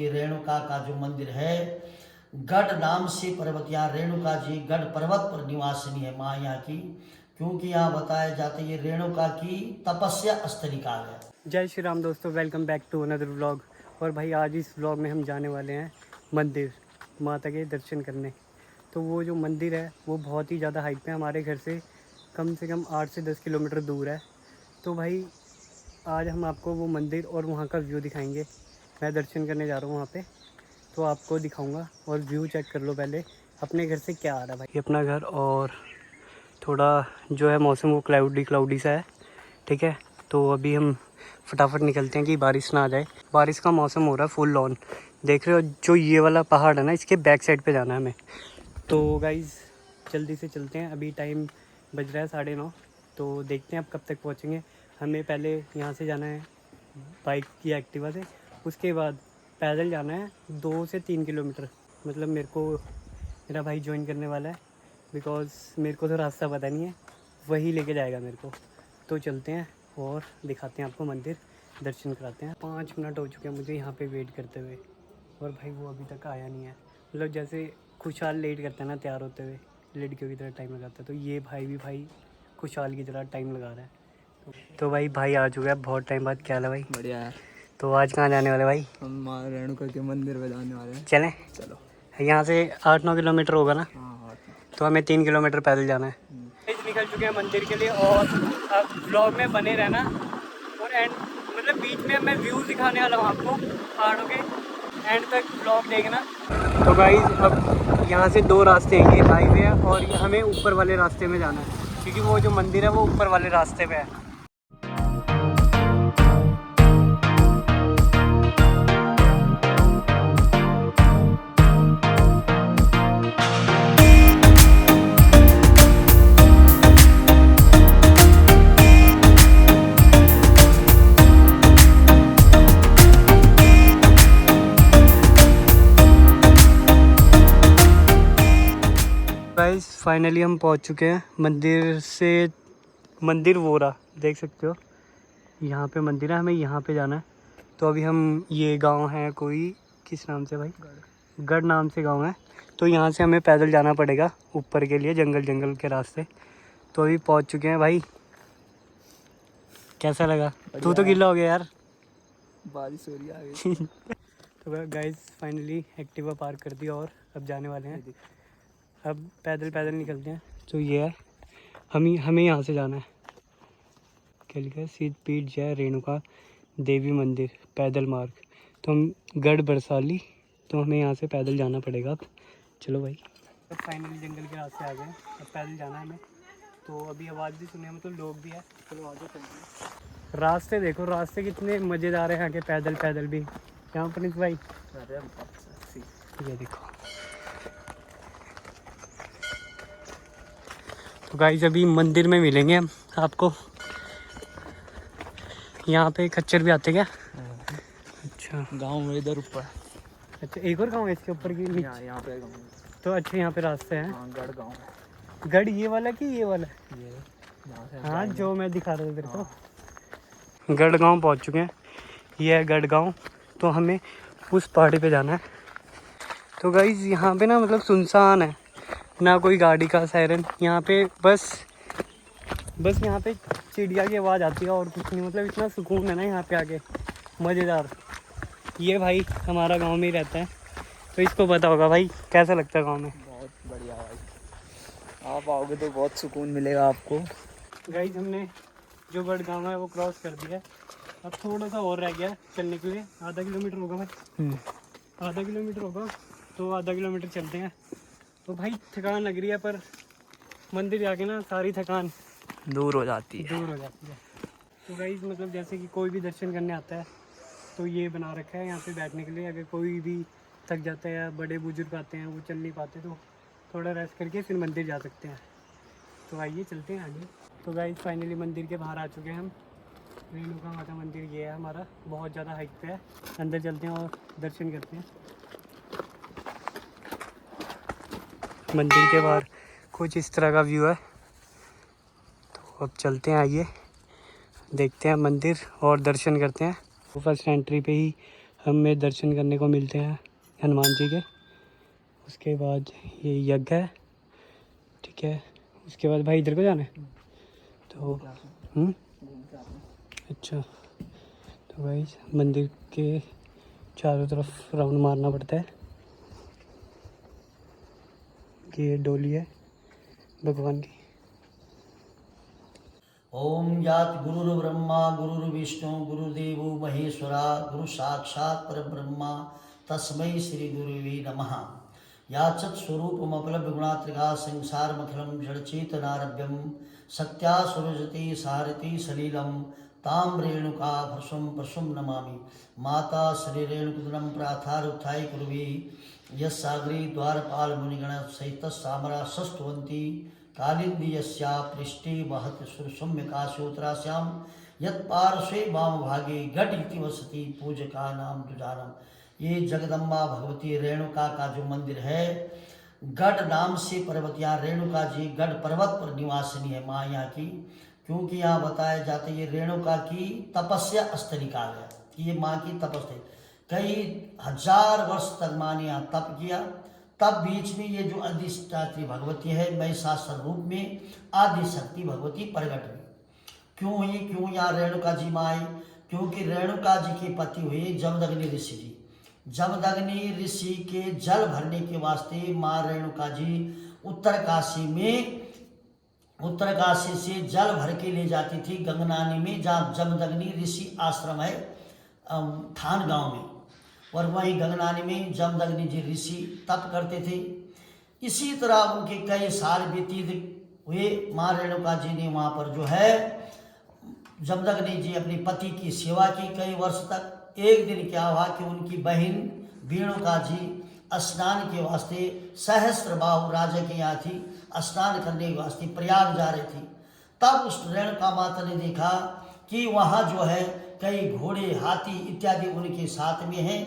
रेणुका का जो मंदिर है, गढ़ नाम से पर्वत, यहाँ रेणुका जी गढ़ पर्वत पर निवासिनी है माँ यहाँ की, क्योंकि यहाँ बताया जाता है ये रेणुका की तपस्या स्थली काल है। जय श्री राम दोस्तों, welcome back to another vlog. और भाई आज इस व्लॉग में हम जाने वाले हैं मंदिर, माता के दर्शन करने। तो वो जो मंदिर है वो बहुत ही ज़्यादा हाइट पे है, हमारे घर से कम 8 से 10 किलोमीटर दूर है। तो भाई आज हम आपको वो मंदिर और वहाँ का व्यू दिखाएंगे। मैं दर्शन करने जा रहा हूँ वहाँ पे, तो आपको दिखाऊंगा और व्यू चेक कर लो पहले अपने घर से क्या आ रहा है। भाई ये अपना घर, और थोड़ा जो है मौसम वो क्लाउडी सा है, ठीक है। तो अभी हम फटाफट निकलते हैं कि बारिश ना आ जाए। बारिश का मौसम हो रहा है, फुल ऑन। देख रहे हो जो ये वाला पहाड़ है ना, इसके बैक साइड पे जाना है हमें। तो गाइज़ जल्दी से चलते हैं, अभी टाइम बज रहा है 9:30। तो देखते हैं अब कब तक पहुँचेंगे। हमें पहले यहाँ से जाना है बाइक की एक्टिवा से, उसके बाद पैदल जाना है 2 से 3 किलोमीटर। मतलब मेरा भाई ज्वाइन करने वाला है, बिकॉज़ मेरे को तो रास्ता पता नहीं है, वही लेके जाएगा मेरे को। तो चलते हैं और दिखाते हैं आपको मंदिर, दर्शन कराते हैं। 5 मिनट हो चुके हैं मुझे यहाँ पे वेट करते हुए, और भाई वो अभी तक आया नहीं है। मतलब जैसे खुशहाल लेट करता है ना तैयार होते हुए, लड़कियों की तरह टाइम लगाता है, तो ये भाई भी भाई खुशहाल की तरह टाइम लगा रहा है। तो भाई आ चुका है बहुत टाइम बाद। क्या हाल है भाई? बढ़िया है। तो आज कहाँ जाने वाले भाई? हम रेणुका के मंदिर में जाने वाले हैं। चलें? चलो। यहाँ से 8-9 किलोमीटर होगा ना? हाँ। तो हमें 3 किलोमीटर पैदल जाना है। निकल चुके हैं मंदिर के लिए, और अब ब्लॉग में बने रहना। और एंड मतलब बीच में मैं व्यूज़ दिखाने वाला हूँ आपको पहाड़ों के, एंड तक ब्लॉग देखना। तो गाइस अब यहाँ से 2 रास्ते हैं, ये हाईवे है और ये हमें ऊपर वाले रास्ते में जाना है, क्योंकि वो जो मंदिर है वो ऊपर वाले रास्ते पे है। गाइस फाइनली हम पहुंच चुके हैं मंदिर वो रहा, देख सकते हो यहाँ पे मंदिर है, हमें यहाँ पे जाना है। तो अभी हम, ये गांव है कोई, किस नाम से भाई? गढ़ नाम से गांव है। तो यहाँ से हमें पैदल जाना पड़ेगा ऊपर के लिए, जंगल के रास्ते। तो अभी पहुँच चुके हैं भाई। कैसा लगा? तू तो गिल्ला हो गया यार, बारिश हो रही है आगे। तो गाइस फाइनली एक्टिवा पार्क कर दिया और अब जाने वाले हैं। अब पैदल निकलते हैं। तो ये है, हमें यहाँ से जाना है। क्या लिखा है? सिद्धपीठ जय रेणुका देवी मंदिर पैदल मार्ग। तो हम गढ़ बरसाली, तो हमें यहाँ से पैदल जाना पड़ेगा अब। चलो भाई, तो फाइनली जंगल के रास्ते आ गए, अब पैदल जाना है हमें। तो अभी आवाज़ भी सुने, मतलब लोग भी है। चलो आगे चलते हैं। रास्ते देखो, रास्ते कितने मज़ेदार है यहाँ के, पैदल भी। यहाँ पर भाई ये देखो। तो गाइस अभी मंदिर में मिलेंगे हम आपको। यहाँ पे खच्चर भी आते क्या? अच्छा, गांव में इधर ऊपर। अच्छा एक और गांव है इसके ऊपर की? यहाँ पे गांव। तो अच्छा यहाँ पे रास्ते हैं। हाँ, गढ़ गांव है। गढ़ ये वाला कि ये वाला? ये हाँ जो मैं दिखा रहा था तेरे को। गढ़ गांव पहुँच चुके हैं, ये है गढ़ गांव। तो हमें उस पहाड़ी पे जाना है। तो गाइस यहाँ पे ना मतलब सुनसान है, ना कोई गाड़ी का सायरन यहाँ पे, बस यहाँ पे चिड़िया की आवाज़ आती है और कुछ नहीं। मतलब इतना सुकून है ना यहाँ पे आके, मज़ेदार। ये भाई हमारा गांव में ही रहता है, तो इसको पता होगा भाई कैसा लगता है गांव में। बहुत बढ़िया भाई, आप आओगे तो बहुत सुकून मिलेगा आपको। गाइस हमने जो गढ़ गाँव है वो क्रॉस कर दिया है। अब थोड़ा सा और रह गया चलने के लिए, आधा किलोमीटर होगा भाई। आधा किलोमीटर होगा, तो आधा किलोमीटर चलते हैं। तो भाई थकान लग रही है, पर मंदिर जाके ना सारी थकान दूर हो जाती है। तो गाइस मतलब जैसे कि कोई भी दर्शन करने आता है तो ये बना रखा है यहाँ पे बैठने के लिए। अगर कोई भी थक जाता है या बड़े बुजुर्ग आते हैं वो चल नहीं पाते, तो थोड़ा रेस्ट करके फिर मंदिर जा सकते हैं। तो आइए चलते हैं आगे। तो गाइस फाइनली मंदिर के बाहर आ चुके हैं हम। रेणुका माता मंदिर ये है हमारा, बहुत ज़्यादा हाइट पे है। अंदर चलते हैं और दर्शन करते हैं। मंदिर के बाहर कुछ इस तरह का व्यू है। तो अब चलते हैं, आइए देखते हैं मंदिर और दर्शन करते हैं। तो फर्स्ट एंट्री पे ही हमें दर्शन करने को मिलते हैं हनुमान जी के। उसके बाद ये यज्ञ है, ठीक है। उसके बाद भाई इधर को जाना है तो अच्छा। तो भाई मंदिर के चारों तरफ राउंड मारना पड़ता है। ये डोली है भगवान की। ओम यात गुरुर्ब्रह्मा गुरुर्विष्णु गुरुदेवो महेश्वरा गुरु साक्षात् परब्रह्मा तस्मै श्री गुरुवे नमः। याचत स्वरूपमपलब्ध गुणात्रिका संसारमखिलं जड़चेतनारभ्यं सत्या सुरजते सारति सलीलं ताम रेणुका भृशं पशुं नमामि। माता श्री रेणुकुदनं प्राथारुत्थाय कुर्वी यस्सागरे द्वारपाल मुनिगण सहित सामरा सस्तुवन्ति कालिंदी यस्या पृष्ठे वहत सुरसौम्यकाशोत्रास्यां यत्पार्श्वे वामभागे गढ़ इति वसति पूजका नाम दुजानम। ये जगदम्बा भगवती रेणुका का जो मंदिर है, गढ़ नाम से पर्वत, यहाँ रेणुका जी गढ़ पर्वत पर निवासिनी है माँ यहाँ की। क्योंकि यहाँ बताया जाता है ये रेणुका की तपस्या स्थली काल है कि ये माँ की तपस्या, कई हजार वर्ष तक माँ ने यहाँ तप किया। तब बीच में ये जो अधिष्ठात्री भगवती है महिषासुर रूप में आदि शक्ति भगवती प्रकट हुई। क्यों हुई, क्यों यहाँ रेणुका जी माँ आई? क्योंकि रेणुका जी के पति हुए जमदग्नि ऋषि जी। जमदग्नि ऋषि के जल भरने के वास्ते माँ रेणुका जी उत्तर काशी से जल भर के ले जाती थी गंगनानी में, जहाँ जमदग्नि ऋषि आश्रम है थान गांव में, और वहीं गंगनानी में जमदग्नि जी ऋषि तप करते थे। इसी तरह उनके कई साल व्यतीत हुए। माँ रेणुका जी ने वहाँ पर जो है जमदग्नि जी अपने पति की सेवा की कई वर्ष तक। एक दिन क्या हुआ कि उनकी बहन रेणुका जी स्नान के वास्ते सहस्त्रबाहु राजा के यहाँ थी, स्नान करने के वास्ते प्रयाग जा रही थी। तब उस रेणुका माता ने देखा कि वहाँ जो है कई घोड़े हाथी इत्यादि उनके साथ में हैं,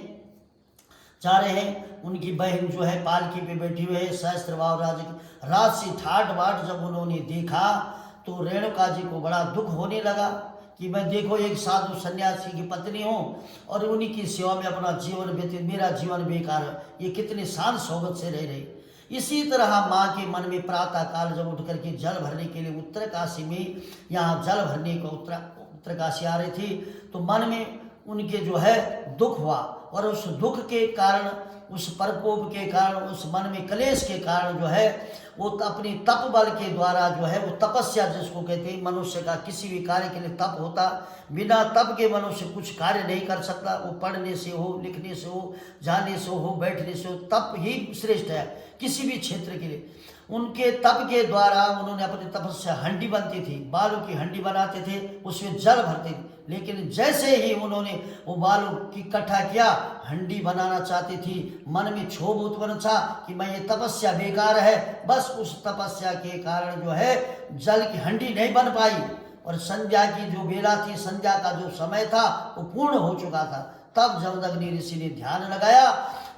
जा रहे हैं। उनकी बहन जो है पालकी पे बैठी हुई है सहस्त्रबाहु राजा की। रात से ठाट बाट जब उन्होंने देखा तो रेणुका जी को बड़ा दुख होने लगा कि मैं देखो एक साधु सन्यासी की पत्नी हूँ और उन्हीं की सेवा में अपना जीवन व्यतीत, मेरा जीवन बेकार है, ये कितने शान शौकत से रह रही। इसी तरह माँ के मन में प्रातः काल जब उठ करके जल भरने के लिए उत्तर काशी में यहाँ जल भरने को उत्तर काशी आ रही थी, तो मन में उनके जो है दुख हुआ, और उस दुख के कारण, उस प्रकोप के कारण, उस मन में क्लेश के कारण जो है वो अपनी तप बल के द्वारा जो है वो तपस्या जिसको कहते हैं, मनुष्य का किसी भी कार्य के लिए तप होता, बिना तप के मनुष्य कुछ कार्य नहीं कर सकता। वो पढ़ने से हो, लिखने से हो, जाने से हो, बैठने से हो, तप ही श्रेष्ठ है किसी भी क्षेत्र के लिए। उनके तप के द्वारा उन्होंने अपनी तपस्या हंडी बनती थी, बालू की हंडी बनाते थे, उसमें जल भरते थे। लेकिन जैसे ही उन्होंने वो बालू की इकट्ठा किया, हंडी बनाना चाहती थी, मन में क्षोभ उत्पन्न था कि मैं ये तपस्या बेकार है। बस उस तपस्या के कारण जो है जल की हंडी नहीं बन पाई, और संध्या की जो बेला थी, संध्या का जो समय था वो पूर्ण हो चुका था। तब जमदग्नि ऋषि ने ध्यान लगाया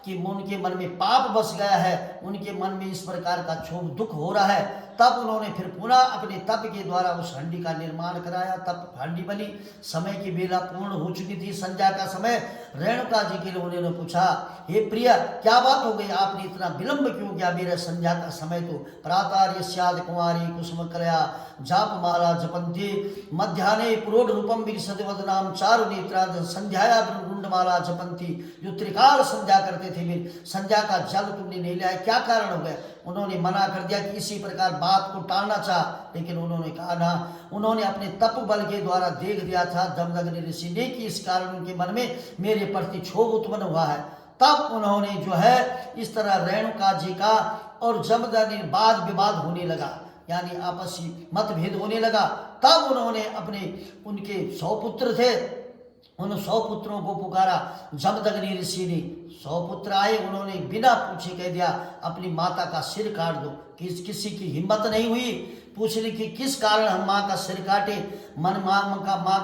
कि उनके मन में पाप बस गया है, उनके मन में इस प्रकार का क्षोभ दुख हो रहा है। तब उन्होंने फिर पुनः अपने तप के द्वारा उस हंडी का निर्माण कराया। तब हंडी बनी, समय की बेला पूर्ण हो चुकी थी, संध्या का समय। रेणुका जी के लिए उन्होंने पूछा, हे प्रिय क्या बात हो गई, आपने इतना विलंब क्यों किया? मेरा संध्या का समय तो प्रातः यस्याद कुमारी कुसुम कलया जाप माला जपंती मध्याह्ने पुरोढ़ रूपम विकसति वदनाम चारु नेत्रा संध्याया वृंडमाला जपंती। जो त्रिकाल संध्या करते थे, फिर संध्या का जल तुमने नहीं लिया, क्या कारण हो गया? उन्होंने मना कर दिया कि इसी प्रकार बात को टालना चाह, लेकिन उन्होंने कहा ना, उन्होंने अपने तप बल के द्वारा देख दिया था जमदग्नि ऋषि ने कि इस कारण उनके मन में मेरे प्रति क्षोभ उत्पन्न हुआ है। तब उन्होंने जो है इस तरह रेणुका जी का और जमदग्नि वाद विवाद होने लगा, यानी आपसी मतभेद होने लगा। तब उन्होंने अपने उनके 100 पुत्र थे, उन 100 पुत्रों को पुकारा। जमदग्नि ऋषि ने 100 पुत्र आए, उन्होंने बिना पूछे कह दिया अपनी माता का सिर काट दो। किसी की हिम्मत नहीं हुई पूछने की किस कारण हम माँ का सिर काटे, माँ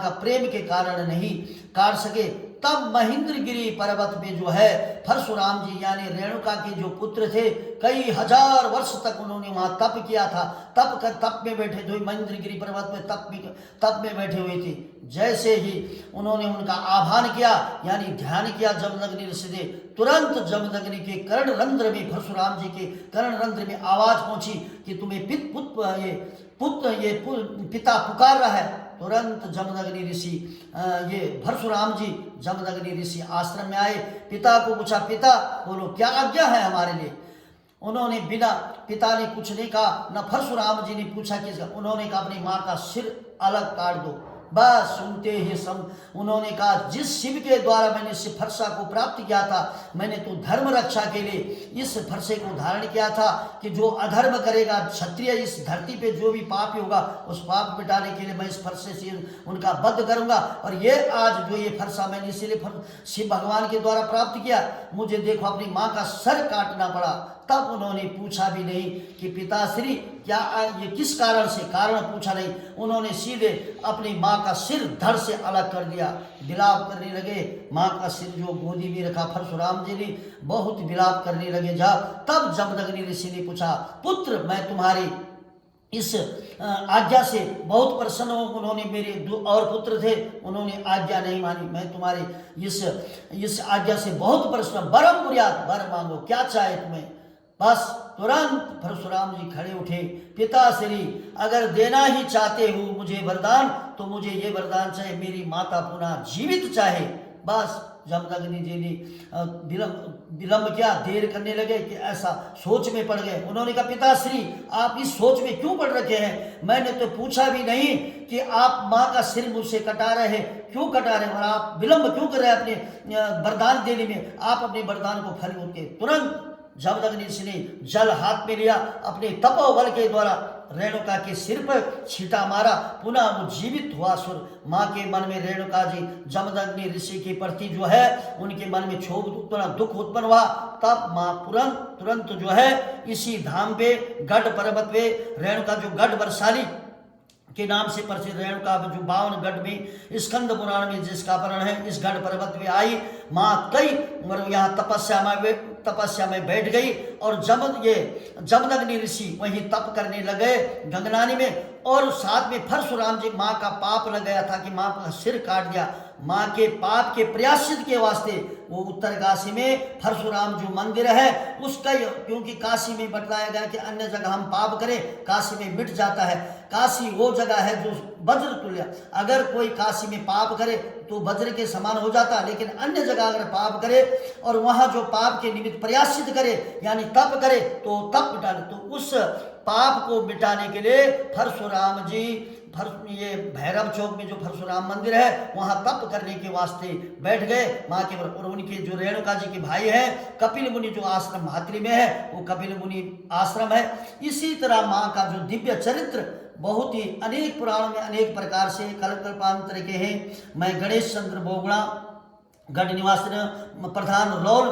का प्रेम के कारण नहीं काट सके। तब महेंद्रगिरी पर्वत पे जो है परशुराम जी यानी रेणुका के जो पुत्र थे, कई हजार वर्ष तक उन्होंने वहां तप किया था। तप में बैठे थे, महेंद्रगिरी पर्वत में तप में बैठे हुए थे। जैसे ही उन्होंने उनका आह्वान किया यानी ध्यान किया जमदग्नि ऋषि ने, तुरंत जमदग्नि के कर्ण रंध्र में, परशुराम जी के कर्ण रंध्र में आवाज पहुंची कि तुम्हें पिता पुकार रहा है। तुरंत जमदग्नि ऋषि ये परशुराम जी जमदग्नि ऋषि आश्रम में आए, पिता को पूछा, पिता बोलो क्या आज्ञा है हमारे लिए। उन्होंने बिना, पिता ने कुछ नहीं कहा, न परशुराम जी ने पूछा किसका, उन्होंने कहा अपनी माँ का सिर अलग काट दो। बस सुनते ही उन्होंने कहा, जिस शिव के द्वारा मैंने इस फरसा को प्राप्त किया था, मैंने तो धर्म रक्षा के लिए इस फरसे को धारण किया था कि जो अधर्म करेगा क्षत्रिय, इस धरती पे जो भी पाप होगा उस पाप मिटाने के लिए मैं इस फरसे से उनका वध करूंगा। और ये आज जो ये फरसा मैंने इसीलिए शिव भगवान के द्वारा प्राप्त किया, मुझे देखो अपनी माँ का सर काटना पड़ा। तब उन्होंने पूछा भी नहीं कि पिताश्री क्या ये किस कारण से, कारण पूछा नहीं, उन्होंने सीधे अपनी माँ का सिर धड़ से अलग कर दिया। विलाप करने लगे, माँ का सिर जो गोदी में रखा परशुराम जी ने, बहुत विलाप करने लगे। तब जमदग्नि ऋषि ने पूछा, पुत्र मैं तुम्हारी इस आज्ञा से बहुत प्रसन्न हूँ। उन्होंने मेरे दो और पुत्र थे, उन्होंने आज्ञा नहीं मानी, मैं तुम्हारी इस आज्ञा से बहुत प्रसन्न, वरम बुर्यात, वर मांगो क्या चाहे तुम्हें। बस तुरंत परशुराम जी खड़े उठे, पिताश्री अगर देना ही चाहते हो मुझे वरदान, तो मुझे ये वरदान चाहे, मेरी माता पुनः जीवित चाहे। बस जमदग्नि जी ने विलंब किया, देर करने लगे कि ऐसा सोच में पड़ गए। उन्होंने कहा, पिताश्री आप इस सोच में क्यों पड़ रखे हैं, मैंने तो पूछा भी नहीं कि आप माँ का सिर मुझसे कटा रहे हैं, क्यों कटा रहे हैं, और आप विलंब क्यों कर रहे हैं अपने वरदान देने में, आप अपने वरदान को फल होते। तुरंत जमदग्नि ऋषि ने जल हाथ में लिया, अपने तपोबल के द्वारा रेणुका के सिर पर छींटा मारा, पुनः वो जीवित हुआ सुर। माँ के मन में रेणुका जी जमदग्नि ऋषि के प्रति जो है उनके मन में क्षोभ दुख उत्पन्न हुआ। तब माँ तुरंत जो है इसी धाम पे गढ़ पर्वत पे, रेणुका जो गढ़ बरसाली के नाम से प्रसिद्ध रेणुका जो 52 गढ़ में स्कंद पुराण में जिसका वर्णन है, इस गढ़ पर्वत में आई माँ, कई यहाँ तपस्या में बैठ गई। और जमदग्नि ऋषि वहीं तप करने लगे गंगनानी में, और साथ में परशुराम जी, माँ का पाप लग गया था कि माँ का सिर काट दिया, माँ के पाप के प्रायश्चित के वास्ते वो उत्तर काशी में परशुराम जो मंदिर है उसका, क्योंकि काशी में बतलाया गया कि अन्य जगह हम पाप करें काशी में मिट जाता है, काशी वो जगह है जो वज्र तुल्य, अगर कोई काशी में पाप करे तो वज्र के समान हो जाता, लेकिन अन्य जगह अगर पाप करे और वहां जो पाप के निमित्त प्रायश्चित करे यानी तप करे तो तप मिटा ले। तो उस पाप को मिटाने के लिए परशुराम जी ये भैरव चौक में जो परशुराम मंदिर है वहां तप करने के वास्ते बैठ गए माँ के। और उनके जो रेणुका जी के भाई हैं कपिल मुनि, जो आश्रम भातरी में है वो कपिल मुनि आश्रम है। इसी तरह माँ का जो दिव्य चरित्र बहुत ही अनेक पुराणों में अनेक प्रकार से कल्पांतर के हैं। मैं गणेश चंद्र बोगड़ा गढ़ निवास प्रधान रौल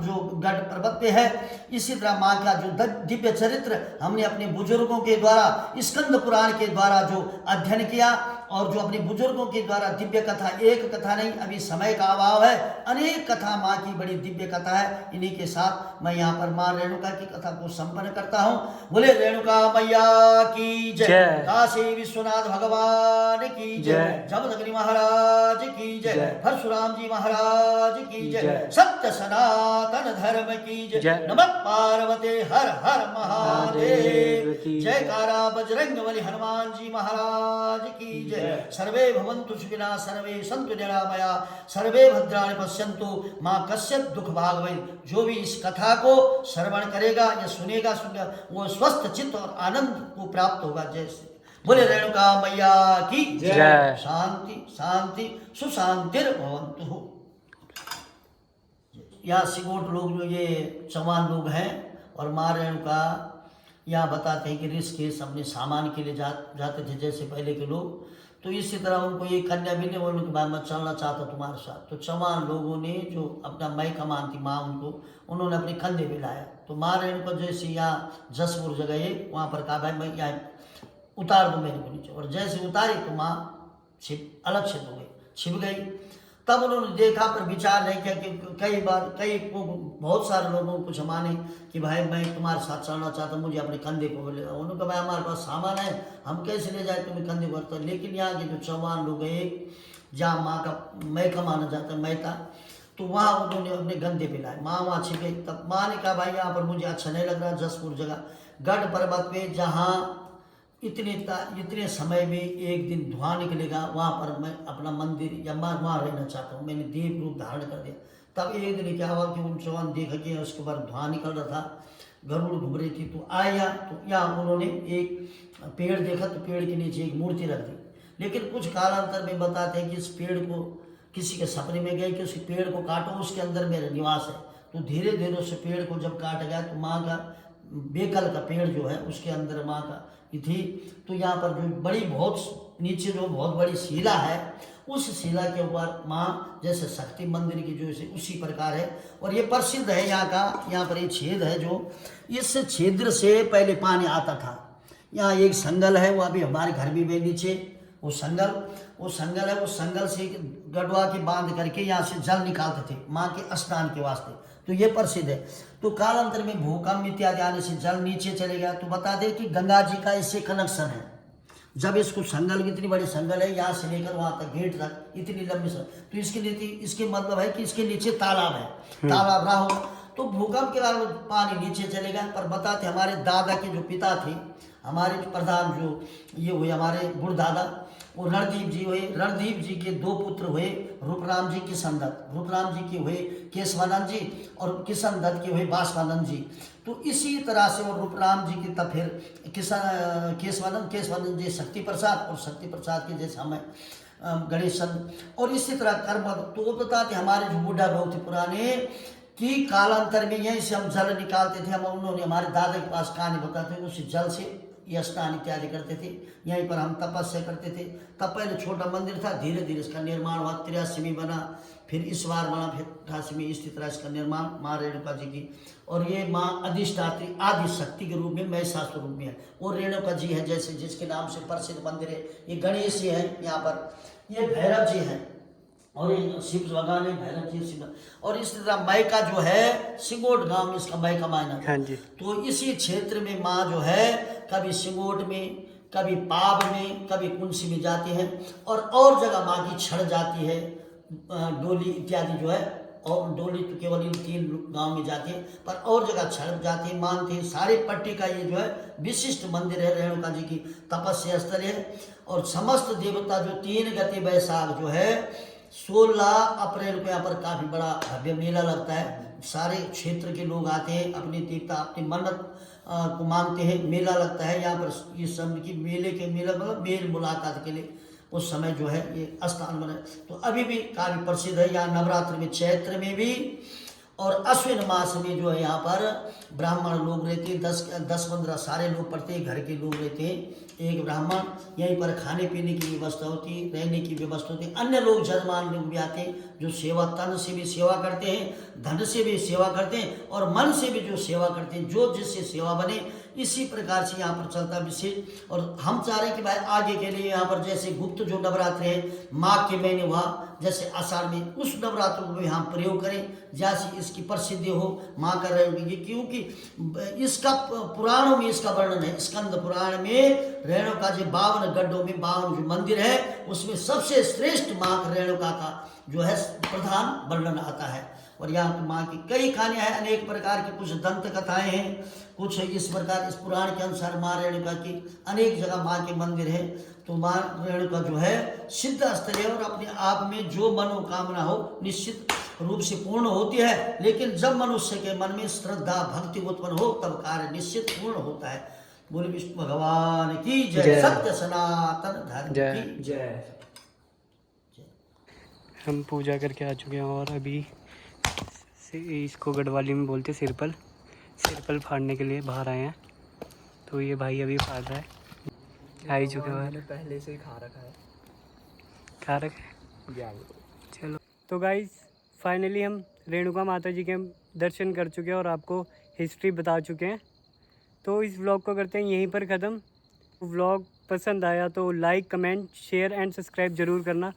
जो गढ़ पर्वत पे है, इसी तरह माँ का जो दिव्य चरित्र हमने अपने बुजुर्गों के द्वारा स्कंद पुराण के द्वारा जो अध्ययन किया, और जो अपने बुजुर्गों के द्वारा दिव्य कथा, एक कथा नहीं, अभी समय का अभाव है, अनेक कथा माँ की बड़ी दिव्य कथा है। इन्हीं के साथ मैं यहाँ पर माँ रेणुका की कथा को संपन्न करता हूँ। बोले रेणुका मैया की जय, काशी विश्वनाथ भगवान की जय, जमदग्नि महाराज की जय, परशुराम जी महाराज की जय, सत्य सनातन धर्म की जय, नमः पार्वती हर हर महादेव, जयकारा बजरंग बली हनुमान जी महाराज की जय। सर्वे भवन्तु सुखिनः, सर्वे सन्तु निरामया, सर्वे भद्राणि पश्यन्तु मां कश्चित् दुख भाग भय। जो भी इस कथा को श्रवण करेगा या सुनेगा वो स्वस्थ चित्त और आनंद को प्राप्त होगा। जैसे बोले रेणुका मैया की जय। शांति शांति सुशांतिर भवन्तु। यहाँ सिगोट लोग जो ये चौहान लोग हैं और माँ रेणुका यहाँ बताते हैं कि ऋषिकेश अपने सामान के लिए जाते थे जैसे पहले के लोग। तो इसी तरह उनको ये कन्या मिले और उनके बाद मैं चलना चाहता तुम्हारे साथ। तो चौहान लोगों ने जो अपना मई कमान थी माँ उन्होंने अपने कंधे पे लाया। तो माँ रेणुका जैसे यहाँ जसपुर जगह है वहाँ पर कहा भाई मैं यहाँ उतार दूँ मेरे को नीचे, और जैसे उतारी तो माँ अलग छिप हो गई, छिप गई। तब उन्होंने देखा पर विचार नहीं किया कि बहुत सारे लोगों को कुछ माने कि भाई मैं तुम्हारे साथ चलना चाहता हूँ, मुझे अपने कंधे को ले। उन्होंने कहा भाई हमारे पास सामान है, हम कैसे ले जाए तुम्हें कंधे को। लेकिन यहाँ के जो चौहान लोग एक जहाँ माँ का मैका माना जाता है, मैका, तो वहाँ उन्होंने अपने गंदे पे लाए। माँ वहाँ छिपे, तब माँ ने कहा भाई यहाँ पर मुझे अच्छा नहीं लग रहा, जसपुर जगह गढ़ पर्वत पे जहाँ इतने समय में एक दिन धुआं निकलेगा, वहाँ पर मैं अपना मंदिर या मैं वहाँ रहना चाहता हूँ। मैंने देव रूप धारण कर दिया। तब एक दिन क्या हुआ कि उन चौहान देखा कि उसके बाद धुआं निकल रहा था, गरुड़ घूम रही थी, तो आया तो यहाँ उन्होंने एक पेड़ देखा, तो पेड़ के नीचे एक मूर्ति रख दी। लेकिन कुछ कालांतर में बताते हैं कि इस पेड़ को किसी के सपने में गए कि उस पेड़ को काटो, उसके अंदर मेरा निवास है। तो धीरे धीरे उस पेड़ को जब काट गया तो माँ का बेकल का पेड़ जो है उसके अंदर माँ का थी। तो यहाँ पर जो बड़ी बहुत नीचे जो बहुत बड़ी शिला है, उस शिला के ऊपर माँ जैसे शक्ति मंदिर की जो है उसी प्रकार है। और ये प्रसिद्ध है यहाँ का। यहाँ पर एक छेद है, जो इस छिद्र से पहले पानी आता था। यहाँ एक संगल है, वो अभी हमारे घर भी नीचे वो संगल है। वो संगल से गढ़वा के बांध करके यहाँ से जल निकालते थे माँ के स्नान के वास्ते। तो ये प्रसिद्ध है। तो कालांतर में भूकंप इत्यादि आने से जल नीचे चले गया। तो बता दें कि गंगा जी का इससे कनेक्शन है। जब इसको संगल, इतनी बड़ी संगल है, यहाँ से लेकर वहाँ तक गेट तक इतनी लंबी तो इसके मतलब है कि इसके नीचे तालाब है, तालाब रहा हो। तो भूकंप के कारण पानी नीचे चले गया। पर बताते हमारे दादा के जो पिता थे, हमारे प्रधान जो ये हुए हमारे बुढ़दादा, वो रणदीप जी हुए। रणदीप जी के दो पुत्र हुए, रूपराम जी, किशन दत्त। रूपराम जी के हुए केशवानंद जी, और किशन दत्त के हुए बाष्पानंद जी। तो इसी तरह से और रूपराम जी की तब फिर केशवानंद जी शक्ति प्रसाद, और शक्ति प्रसाद के जैसे हमें गणेश चंद, और इसी तरह कर्म। तो वो बताते हमारे जो बूढ़ा लोग थे पुराने कि कालांतर में यहीं से हम जल निकालते थे। हम उन्होंने हमारे दादा के पास कहानी बताते, उस जल से ये स्नान इत्यादि करते थे। यहीं पर हम तपस्या करते थे। तब पहले छोटा मंदिर था, धीरे धीरे इसका निर्माण हुआ। 83 में बना, फिर इस बार बना, फिर 88 में। इसी तरह इसका निर्माण माँ रेणुका जी की। और ये माँ अधिष्ठात्री आदि शक्ति के रूप में महिषासुर रूप में है। वो रेणुका जी है जैसे जिसके नाम से प्रसिद्ध मंदिर है। ये गणेश जी है यहाँ पर, ये भैरव जी है, और ये शिव भगवान है, भैरव जी शिव। और इस तरह मैका जो है सिंगोट गांव में इसका मैका मायना। हाँ जी। तो इसी क्षेत्र में माँ जो है कभी सिंगोट में, कभी पाब में, कभी कुंसी में जाती है। और जगह माँ की छड़ जाती है, डोली इत्यादि जो है। और डोली तो केवल इन 3 गांव में जाती है, पर और जगह छड़ जाती है। मानते हैं सारे पट्टी का ये जो है विशिष्ट मंदिर है, रेणुका जी की तपस्या स्थल है। और समस्त देवता जो 3 गति बैसाख जो है 16 अप्रैल को यहाँ पर काफ़ी बड़ा भव्य मेला लगता है। सारे क्षेत्र के लोग आते हैं, अपनी देवता अपनी मन्नत को मांगते हैं। मेला लगता है यहाँ पर। ये सब की मेला मतलब मेल मुलाकात के लिए उस समय जो है ये स्थान बने। तो अभी भी काफ़ी प्रसिद्ध है। यहाँ नवरात्र में, चैत्र में भी, और अश्विन मास में जो है यहाँ पर ब्राह्मण लोग रहते हैं। 10-15 सारे लोग, प्रत्येक घर के लोग रहते हैं। एक ब्राह्मण, यहीं पर खाने पीने की व्यवस्था होती है, रहने की व्यवस्था होती है। अन्य लोग जजमान लोग भी आते हैं जो सेवा, तन से भी सेवा करते हैं, धन से भी सेवा करते हैं, और मन से भी जो सेवा करते हैं। जो जिससे सेवा बने, इसी प्रकार से यहाँ पर चलता विशेष। और हम चाह रहे हैं कि भाई आगे के लिए यहाँ पर जैसे गुप्त जो नवरात्र है माघ के महीने हुआ, जैसे आषाढ़ में, उस नवरात्र को भी हम प्रयोग करें, जैसे इसकी प्रसिद्धि हो माँ का रहेगी। क्योंकि इसका पुराणों में इसका वर्णन है। स्कंद पुराण में रेणुका जी 52 गड्ढों में 52 जो मंदिर है, उसमें सबसे श्रेष्ठ माँ रेणुका का जो है प्रधान वर्णन आता है। और यहाँ की माँ की कई कहानियाँ हैं, अनेक प्रकार की। कुछ दंत कथाएं हैं, कुछ इस प्रकार, इस पुराण के अनुसार माँ रेणुका की अनेक जगह माँ के मंदिर है। तो माँ रेणुका जो है सिद्ध स्थल है, और अपने आप में जो मनोकामना हो निश्चित रूप से पूर्ण होती है। लेकिन जब मनुष्य के मन में श्रद्धा भक्ति उत्पन्न हो, तब कार्य निश्चित पूर्ण होता है। बोले विष्णु भगवान की जय। सत्य सनातन धर्म की जय। हम पूजा करके आ चुके हैं, और अभी इसको गढ़वाली में बोलते सिरपल फाड़ने के लिए बाहर आए हैं। तो ये भाई अभी फाड़ रहा है। आ ही चुके हैं, पहले से ही खा रखा है। चलो तो गाइस, फाइनली हम रेणुका माता जी के दर्शन कर चुके हैं और आपको हिस्ट्री बता चुके हैं। तो इस व्लॉग को करते हैं यहीं पर ख़त्म। व्लॉग पसंद आया तो like, comment, share and subscribe ज़रूर करना।